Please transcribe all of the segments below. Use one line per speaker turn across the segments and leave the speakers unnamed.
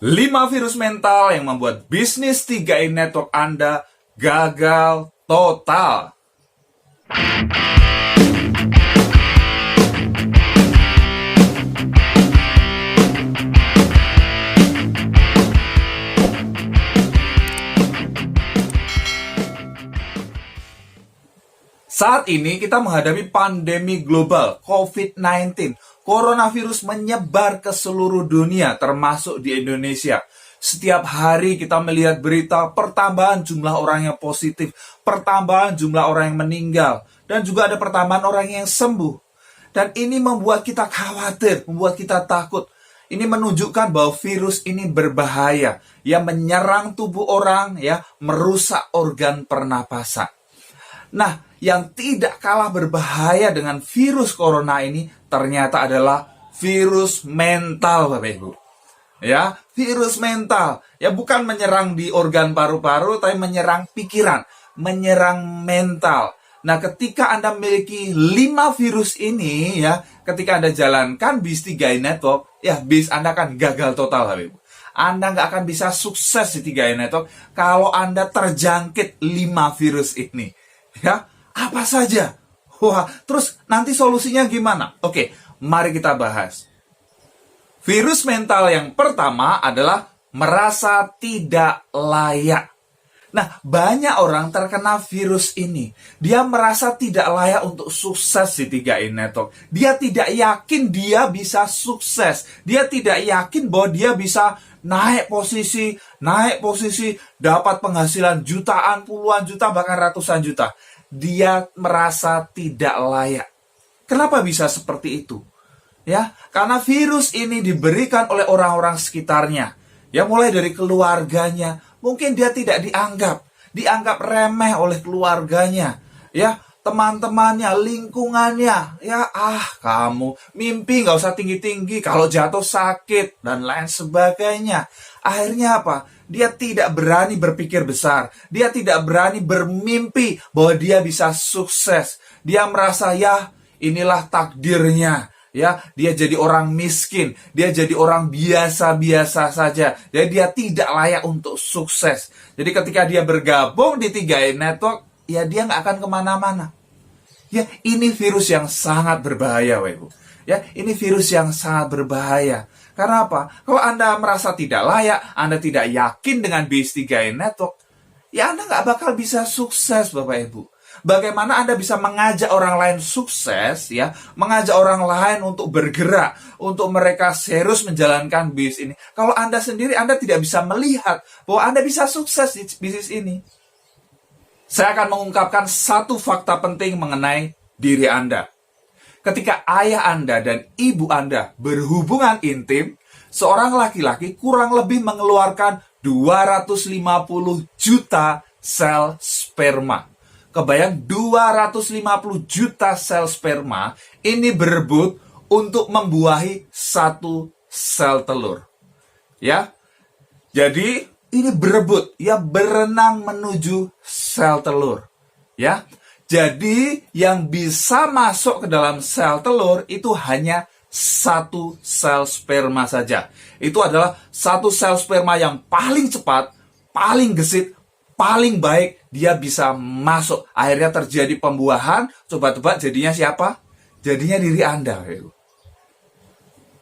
5 virus mental yang membuat bisnis 3i Network Anda gagal total. Saat ini kita menghadapi pandemi global COVID-19. Coronavirus menyebar ke seluruh dunia, termasuk di Indonesia. Setiap hari kita melihat berita pertambahan jumlah orang yang positif, pertambahan jumlah orang yang meninggal, dan juga ada pertambahan orang yang sembuh. Dan ini membuat kita khawatir, membuat kita takut. Ini menunjukkan bahwa virus ini berbahaya, yang menyerang tubuh orang, merusak organ pernapasan. Nah, yang tidak kalah berbahaya dengan virus corona ini ternyata adalah virus mental, Bapak Ibu. Ya, virus mental. Ya, bukan menyerang di organ paru-paru, tapi menyerang pikiran, menyerang mental. Nah, ketika Anda memiliki 5 virus ini, ketika Anda jalankan bis 3i Network, bis Anda akan gagal total, Bapak Ibu. Anda nggak akan bisa sukses di 3i Network kalau Anda terjangkit 5 virus ini. Apa saja? Wah, terus nanti solusinya gimana? Oke, mari kita bahas. Virus mental yang pertama adalah merasa tidak layak. Nah, banyak orang terkena virus ini. Dia merasa tidak layak untuk sukses di 3i Network. Dia tidak yakin dia bisa sukses. Dia tidak yakin bahwa dia bisa naik posisi, dapat penghasilan jutaan, puluhan juta, bahkan ratusan juta. Dia merasa tidak layak. Kenapa bisa seperti itu? Karena virus ini diberikan oleh orang-orang sekitarnya. Mulai dari keluarganya. Mungkin dia tidak dianggap remeh oleh keluarganya. Teman-temannya, lingkungannya. Kamu mimpi nggak usah tinggi-tinggi, kalau jatuh sakit, dan lain sebagainya. Akhirnya apa? Dia tidak berani berpikir besar. Dia tidak berani bermimpi bahwa dia bisa sukses. Dia merasa, inilah takdirnya. Dia jadi orang miskin. Dia jadi orang biasa-biasa saja. Jadi dia tidak layak untuk sukses. Jadi ketika dia bergabung di 3i Network, dia nggak akan kemana-mana. Ini virus yang sangat berbahaya, Bapak Ibu. Ini virus yang sangat berbahaya. Karena apa? Kalau Anda merasa tidak layak, Anda tidak yakin dengan bis 3i Network, Anda nggak bakal bisa sukses, Bapak Ibu. Bagaimana Anda bisa mengajak orang lain sukses, mengajak orang lain untuk bergerak, untuk mereka serius menjalankan bis ini. Kalau Anda sendiri, Anda tidak bisa melihat bahwa Anda bisa sukses di bisnis ini. Saya akan mengungkapkan satu fakta penting mengenai diri Anda. Ketika ayah Anda dan ibu Anda berhubungan intim, seorang laki-laki kurang lebih mengeluarkan 250 juta sel sperma. Kebayang 250 juta sel sperma ini berebut untuk membuahi satu sel telur. Jadi ini berebut, berenang menuju sel telur. Jadi yang bisa masuk ke dalam sel telur itu hanya satu sel sperma saja. Itu adalah satu sel sperma yang paling cepat, paling gesit, paling baik. Dia bisa masuk. Akhirnya terjadi pembuahan. Coba tebak jadinya siapa? Jadinya diri Anda.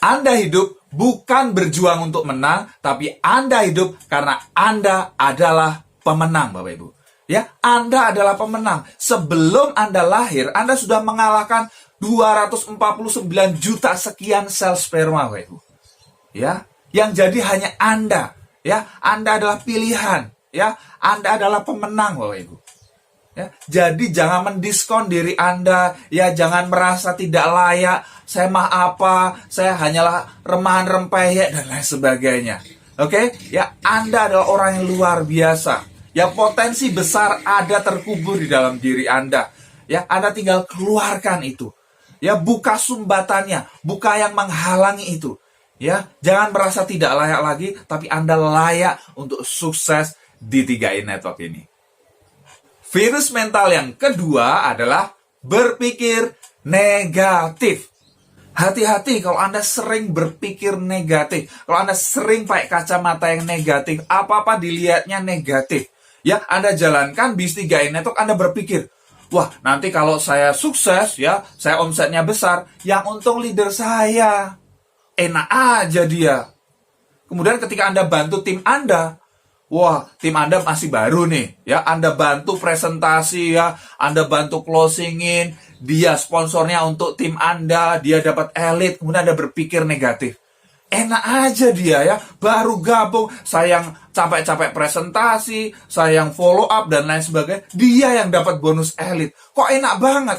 Anda hidup bukan berjuang untuk menang, tapi Anda hidup karena Anda adalah pemenang, Bapak Ibu. Anda adalah pemenang. Sebelum Anda lahir, Anda sudah mengalahkan 249 juta sekian sel sperma, Bapak Ibu. Yang jadi hanya Anda. Anda adalah pilihan. Anda adalah pemenang, Bapak Ibu. Jadi jangan mendiskon diri Anda. Jangan merasa tidak layak. Saya mah apa? Saya hanyalah remahan rempeyek dan lain sebagainya. Anda adalah orang yang luar biasa. Potensi besar ada terkubur di dalam diri Anda. Anda tinggal keluarkan itu. Buka sumbatannya, buka yang menghalangi itu. Jangan merasa tidak layak lagi, tapi Anda layak untuk sukses di 3i Network ini. Virus mental yang kedua adalah berpikir negatif. Hati-hati kalau Anda sering berpikir negatif, kalau Anda sering pakai kacamata yang negatif, apa-apa dilihatnya negatif. Ya, Anda jalankan bis 3i Network, Anda berpikir, wah, nanti kalau saya sukses, ya, saya omsetnya besar, yang untung leader saya. Enak aja dia. Kemudian ketika Anda bantu tim Anda, wah, tim Anda masih baru nih, ya. Anda bantu presentasi, ya. Anda bantu closingin, dia sponsornya untuk tim Anda, dia dapat elit, kemudian Anda berpikir negatif. Enak aja dia, ya. Baru gabung, saya yang capek-capek presentasi, saya yang follow up, dan lain sebagainya. Dia yang dapat bonus elit. Kok enak banget?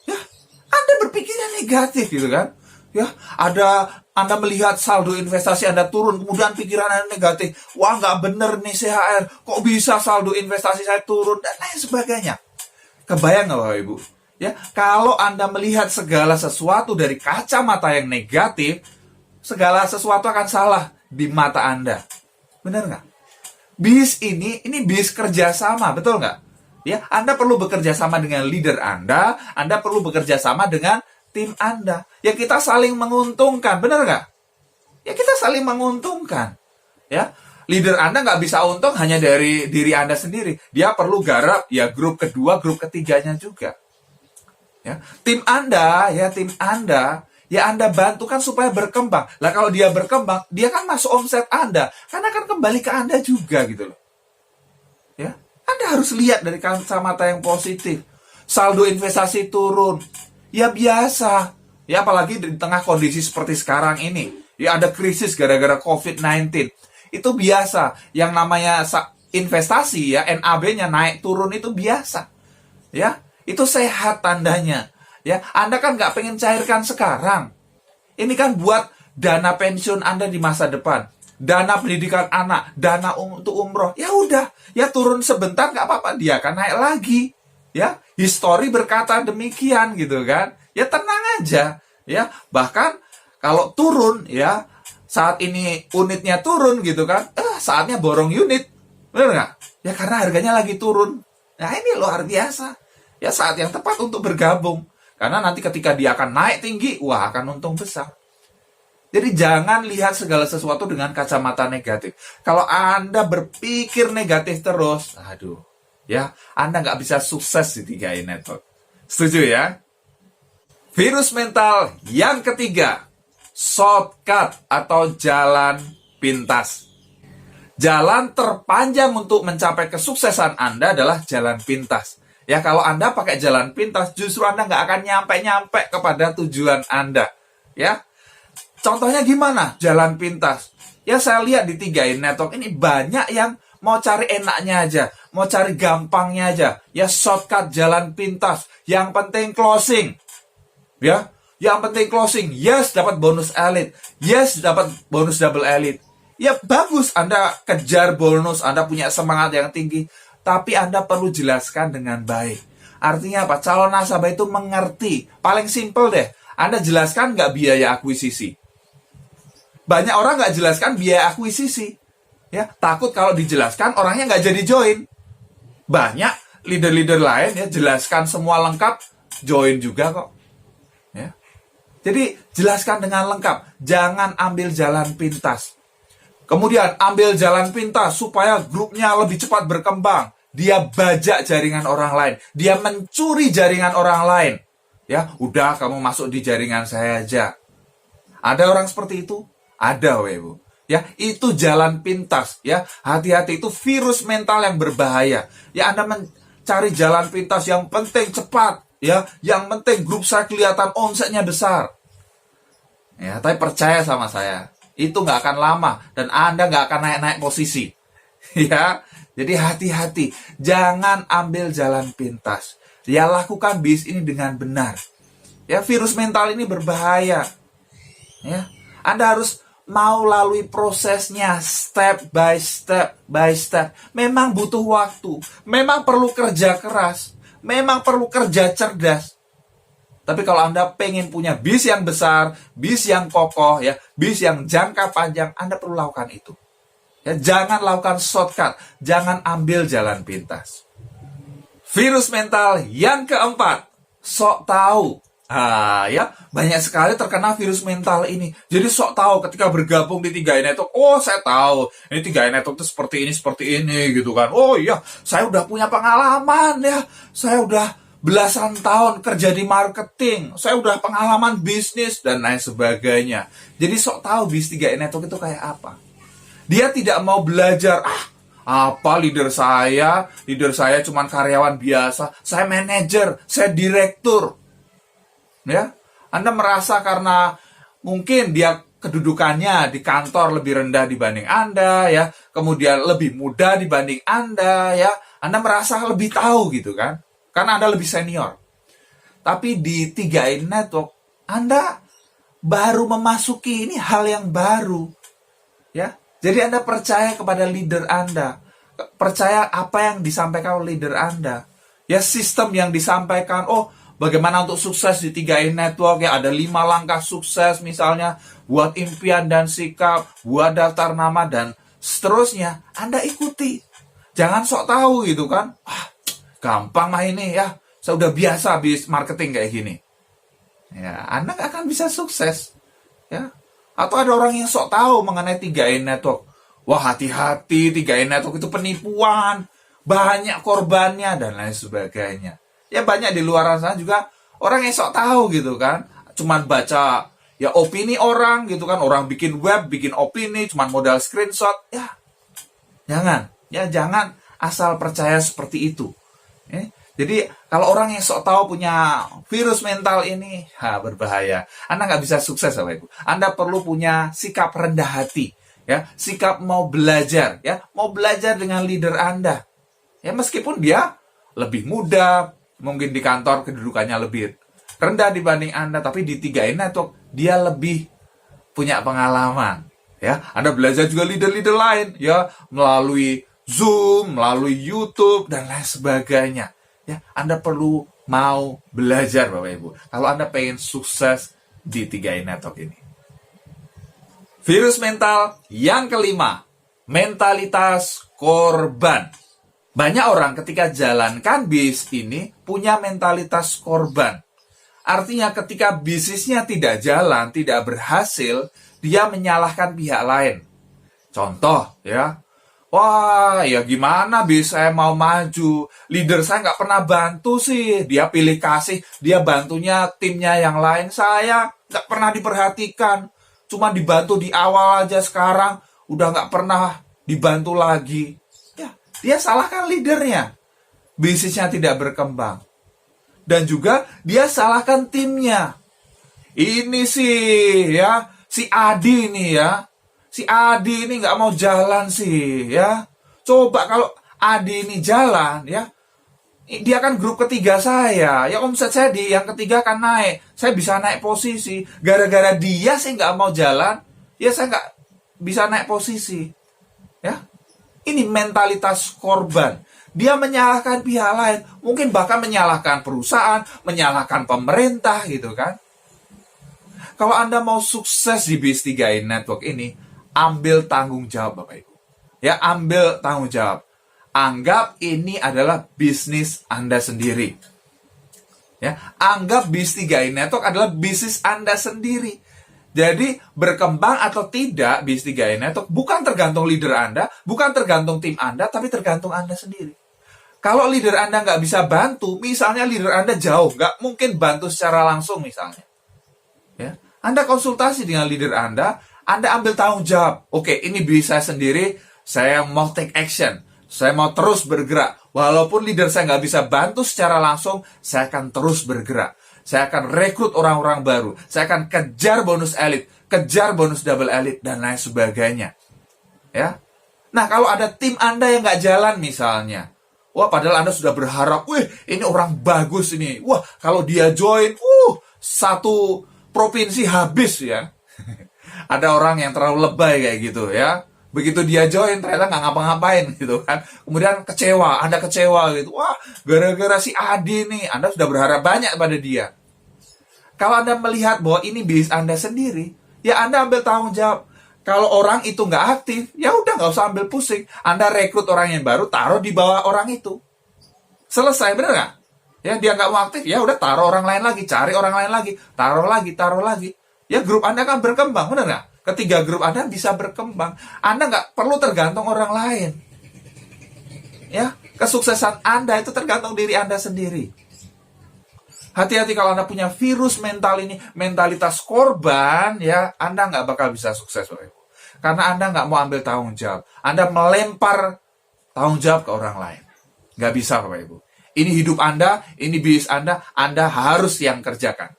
Ya, Anda berpikirnya negatif gitu kan. Ya, Anda melihat saldo investasi Anda turun, kemudian pikiran Anda negatif. Wah, nggak bener nih CHR. Kok bisa saldo investasi saya turun? Dan lain sebagainya. Kebayang nggak Bapak Ibu? Ya, kalau Anda melihat segala sesuatu dari kacamata yang negatif, segala sesuatu akan salah di mata Anda. Benar nggak? Bis ini bis kerjasama, betul nggak? Ya, Anda perlu bekerja sama dengan leader Anda perlu bekerja sama dengan tim Anda. Ya, kita saling menguntungkan, benar nggak? Ya, kita saling menguntungkan. Ya, leader Anda nggak bisa untung hanya dari diri Anda sendiri. Dia perlu garap, ya, grup kedua, grup ketiganya juga. Ya, tim Anda, ya Anda bantukan supaya berkembang. Lah kalau dia berkembang, dia kan masuk omset Anda, karena akan kembali ke Anda juga gitu loh. Ya, Anda harus lihat dari kacamata yang positif. Saldo investasi turun, ya biasa. Ya apalagi di tengah kondisi seperti sekarang ini, ya ada krisis gara-gara COVID-19. Itu biasa. Yang namanya investasi, ya NAB-nya naik turun itu biasa. Ya, itu sehat tandanya. Ya, Anda kan nggak pengen cairkan sekarang. Ini kan buat dana pensiun Anda di masa depan, dana pendidikan anak, dana untuk umroh. Ya udah, ya turun sebentar nggak apa-apa, dia akan naik lagi. Ya, histori berkata demikian gitu kan. Ya tenang aja. Ya, bahkan kalau turun, ya saat ini unitnya turun gitu kan, saatnya borong unit, benar nggak? Ya karena harganya lagi turun. Nah ini luar biasa. Ya saat yang tepat untuk bergabung. Karena nanti ketika dia akan naik tinggi, wah akan untung besar. Jadi jangan lihat segala sesuatu dengan kacamata negatif. Kalau Anda berpikir negatif terus, aduh, ya Anda nggak bisa sukses di 3i Network. Setuju ya? Virus mental yang ketiga, shortcut atau jalan pintas. Jalan terpanjang untuk mencapai kesuksesan Anda adalah jalan pintas. Ya, kalau Anda pakai jalan pintas, justru Anda nggak akan nyampe-nyampe kepada tujuan Anda. Ya, contohnya gimana jalan pintas? Ya, saya lihat di 3i Network ini banyak yang mau cari enaknya aja, mau cari gampangnya aja. Ya, shortcut jalan pintas. Yang penting closing. Ya, yang penting closing. Yes, dapat bonus elite. Yes, dapat bonus double elite. Ya, bagus Anda kejar bonus, Anda punya semangat yang tinggi. Tapi Anda perlu jelaskan dengan baik. Artinya apa? Calon nasabah itu mengerti. Paling simpel deh. Anda jelaskan nggak biaya akuisisi. Banyak orang nggak jelaskan biaya akuisisi. Ya, takut kalau dijelaskan orangnya nggak jadi join. Banyak leader-leader lain ya jelaskan semua lengkap, join juga kok. Ya. Jadi jelaskan dengan lengkap. Jangan ambil jalan pintas. Kemudian ambil jalan pintas supaya grupnya lebih cepat berkembang. Dia bajak jaringan orang lain. Dia mencuri jaringan orang lain. Ya, udah kamu masuk di jaringan saya aja. Ada orang seperti itu? Ada, Bu. Ya, itu jalan pintas. Ya, hati-hati, itu virus mental yang berbahaya. Ya, Anda mencari jalan pintas yang penting cepat. Ya, yang penting grup saya kelihatan omsetnya besar. Ya, tapi percaya sama saya. Itu nggak akan lama dan Anda nggak akan naik-naik posisi. Ya, jadi hati-hati, jangan ambil jalan pintas. Ya, lakukan bis ini dengan benar. Ya, virus mental ini berbahaya. Ya, Anda harus mau lalui prosesnya step by step by step. Memang butuh waktu, memang perlu kerja keras, memang perlu kerja cerdas. Tapi kalau Anda pengen punya bis yang besar, bis yang kokoh, ya, bis yang jangka panjang, Anda perlu lakukan itu. Ya, jangan lakukan shortcut, jangan ambil jalan pintas. Virus mental yang keempat, sok tahu Ya, banyak sekali terkena virus mental ini. Jadi sok tahu ketika bergabung di 3i Network, oh saya tahu, ini 3i Network itu seperti ini gitu kan. Oh iya, saya udah punya pengalaman ya. Saya udah belasan tahun kerja di marketing, saya udah pengalaman bisnis dan lain sebagainya. Jadi sok tahu bis 3i Network itu kayak apa. Dia tidak mau belajar, apa leader saya cuma karyawan biasa, saya manajer, saya direktur. Ya, Anda merasa karena mungkin dia kedudukannya di kantor lebih rendah dibanding Anda, ya, kemudian lebih muda dibanding Anda, ya, Anda merasa lebih tahu gitu kan, karena Anda lebih senior. Tapi di 3i Network, Anda baru memasuki ini hal yang baru, ya. Jadi Anda percaya kepada leader Anda, percaya apa yang disampaikan oleh leader Anda, ya, sistem yang disampaikan. Bagaimana untuk sukses di 3i Network, ya, ada 5 langkah sukses misalnya, buat impian dan sikap, buat daftar nama, dan seterusnya. Anda ikuti. Jangan sok tahu gitu kan. Gampang mah ini ya, saya udah biasa bis marketing kayak gini. Ya, Anda nggak akan bisa sukses. Ya. Atau ada orang yang sok tahu mengenai 3i Network. Wah, hati-hati, 3i Network itu penipuan, banyak korbannya, dan lain sebagainya. Ya, banyak di luar sana juga orang yang sok tahu gitu kan. Cuman baca ya opini orang gitu kan. Orang bikin web, bikin opini, cuman modal screenshot. Ya, jangan asal percaya seperti itu. Jadi kalau orang yang sok tahu punya virus mental ini, berbahaya. Anda nggak bisa sukses, Bapak Ibu. Anda perlu punya sikap rendah hati, ya, sikap mau belajar, ya, mau belajar dengan leader Anda. Ya, meskipun dia lebih muda, mungkin di kantor kedudukannya lebih rendah dibanding Anda, tapi di 3i Network dia lebih punya pengalaman. Ya, Anda belajar juga leader-leader lain, ya, melalui Zoom, melalui YouTube, dan lain sebagainya. Ya, Anda perlu mau belajar, Bapak Ibu, kalau Anda pengen sukses di 3i Network ini. Virus mental yang kelima, mentalitas korban. Banyak orang ketika jalankan bisnis ini punya mentalitas korban. Artinya ketika bisnisnya tidak jalan, tidak berhasil, dia menyalahkan pihak lain. Contoh, ya, wah, ya gimana bis saya mau maju, leader saya nggak pernah bantu sih, dia pilih kasih, dia bantunya timnya yang lain, saya nggak pernah diperhatikan, cuma dibantu di awal aja, sekarang udah nggak pernah dibantu lagi. Dia salahkan leadernya. Bisnisnya tidak berkembang. Dan juga dia salahkan timnya. Ini sih, ya, si Adi ini ya. Si Adi ini nggak mau jalan sih, ya. Coba kalau Adi ini jalan, ya. Dia kan grup ketiga saya. Ya, omset saya di yang ketiga kan naik. Saya bisa naik posisi. Gara-gara dia sih nggak mau jalan, ya saya nggak bisa naik posisi. Ya. Ini mentalitas korban. Dia menyalahkan pihak lain. Mungkin bahkan menyalahkan perusahaan, menyalahkan pemerintah gitu kan. Kalau Anda mau sukses di bisnis 3i Network ini, ambil tanggung jawab, Bapak Ibu. Ya, ambil tanggung jawab. Anggap ini adalah bisnis Anda sendiri. Ya, anggap bisnis 3i Network adalah bisnis Anda sendiri. Jadi berkembang atau tidak bisnis 3i Network bukan tergantung leader Anda, bukan tergantung tim Anda, tapi tergantung Anda sendiri. Kalau leader Anda nggak bisa bantu, misalnya leader Anda jauh, nggak mungkin bantu secara langsung misalnya. Ya, Anda konsultasi dengan leader Anda ambil tanggung jawab. Oke, ini bisa sendiri, saya mau take action, saya mau terus bergerak. Walaupun leader saya nggak bisa bantu secara langsung, saya akan terus bergerak. Saya akan rekrut orang-orang baru. Saya akan kejar bonus elit, kejar bonus double elit, dan lain sebagainya. Ya. Nah, kalau ada tim Anda yang nggak jalan misalnya, wah, padahal Anda sudah berharap, wih, ini orang bagus ini. Wah, kalau dia join, satu provinsi habis ya. Ada orang yang terlalu lebay kayak gitu ya. Begitu dia join, ternyata nggak ngapa-ngapain gitu kan. Kemudian kecewa, Anda kecewa gitu. Wah, gara-gara si Adi nih, Anda sudah berharap banyak pada dia. Kalau Anda melihat bahwa ini bisnis Anda sendiri, ya Anda ambil tanggung jawab. Kalau orang itu nggak aktif, ya udah nggak usah ambil pusing. Anda rekrut orang yang baru, taruh di bawah orang itu. Selesai, bener nggak? Ya, dia nggak mau aktif, ya udah taruh orang lain lagi, cari orang lain lagi, taruh lagi, taruh lagi. Ya, grup Anda kan berkembang, benar nggak? Ketiga grup Anda bisa berkembang. Anda nggak perlu tergantung orang lain. Ya, kesuksesan Anda itu tergantung diri Anda sendiri. Hati-hati kalau Anda punya virus mental ini, mentalitas korban, ya Anda nggak bakal bisa sukses, Bapak Ibu. Karena Anda nggak mau ambil tanggung jawab. Anda melempar tanggung jawab ke orang lain. Nggak bisa, Bapak Ibu. Ini hidup Anda, ini bisnis Anda harus yang kerjakan.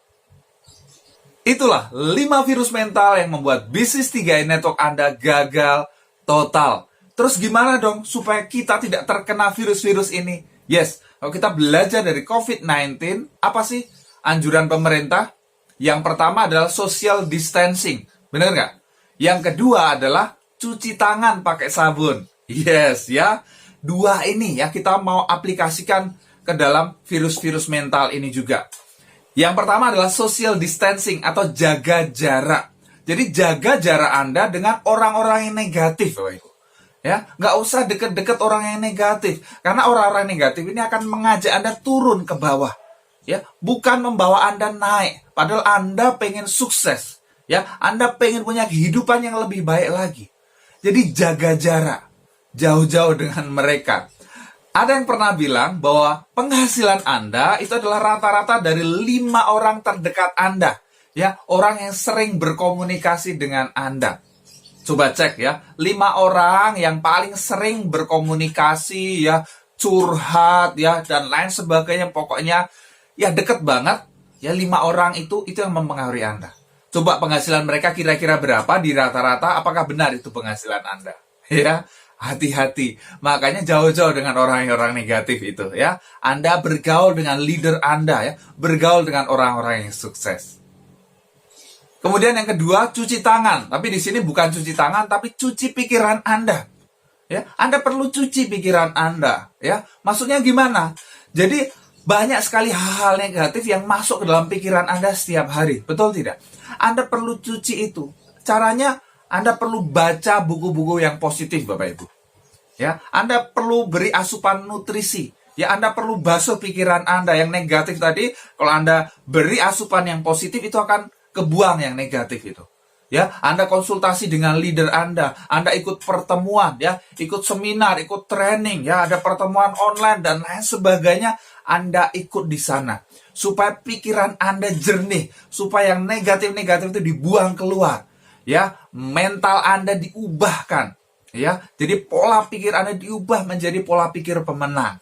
Itulah 5 virus mental yang membuat bisnis 3i Network Anda gagal total. Terus gimana dong supaya kita tidak terkena virus-virus ini? Yes, kalau kita belajar dari COVID-19, apa sih anjuran pemerintah? Yang pertama adalah social distancing. Benar nggak? Yang kedua adalah cuci tangan pakai sabun. Yes, ya. Dua ini ya kita mau aplikasikan ke dalam virus-virus mental ini juga. Yang pertama adalah social distancing atau jaga jarak. Jadi jaga jarak Anda dengan orang-orang yang negatif, Bapak Ibu. Ya, nggak usah deket-deket orang yang negatif, karena orang-orang negatif ini akan mengajak Anda turun ke bawah. Ya, bukan membawa Anda naik. Padahal Anda pengen sukses. Ya, Anda pengen punya kehidupan yang lebih baik lagi. Jadi jaga jarak, jauh-jauh dengan mereka. Ada yang pernah bilang bahwa penghasilan Anda itu adalah rata-rata dari 5 orang terdekat Anda. Ya, orang yang sering berkomunikasi dengan Anda. Coba cek ya, 5 orang yang paling sering berkomunikasi, ya, curhat, ya, dan lain sebagainya. Pokoknya, ya deket banget. Ya, 5 orang itu yang mempengaruhi Anda. Coba penghasilan mereka kira-kira berapa di rata-rata, apakah benar itu penghasilan Anda? Ya, hati-hati. Makanya jauh-jauh dengan orang-orang negatif itu, ya. Anda bergaul dengan leader Anda, ya. Bergaul dengan orang-orang yang sukses. Kemudian yang kedua, cuci tangan. Tapi di sini bukan cuci tangan, tapi cuci pikiran Anda. Ya, Anda perlu cuci pikiran Anda. Ya, maksudnya gimana? Jadi banyak sekali hal-hal negatif yang masuk ke dalam pikiran Anda setiap hari. Betul tidak? Anda perlu cuci itu. Caranya, Anda perlu baca buku-buku yang positif, Bapak Ibu. Ya, Anda perlu beri asupan nutrisi. Ya, Anda perlu basuh pikiran Anda yang negatif tadi. Kalau Anda beri asupan yang positif, itu akan kebuang yang negatif itu. Ya, Anda konsultasi dengan leader Anda ikut pertemuan, ya, ikut seminar, ikut training, ya, ada pertemuan online dan lain sebagainya, Anda ikut di sana supaya pikiran Anda jernih, supaya yang negatif-negatif itu dibuang keluar, ya, mental Anda diubahkan, ya. Jadi pola pikir Anda diubah menjadi pola pikir pemenang.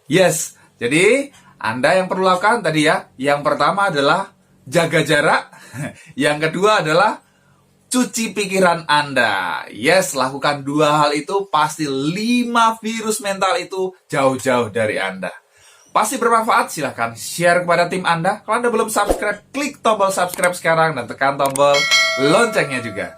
Yes, jadi Anda yang perlu lakukan tadi ya, yang pertama adalah jaga jarak. Yang kedua adalah cuci pikiran Anda. Yes, lakukan 2 hal itu, pasti 5 virus mental itu jauh-jauh dari Anda. Pasti bermanfaat, silahkan share kepada tim Anda. Kalau Anda belum subscribe, klik tombol subscribe sekarang dan tekan tombol loncengnya juga.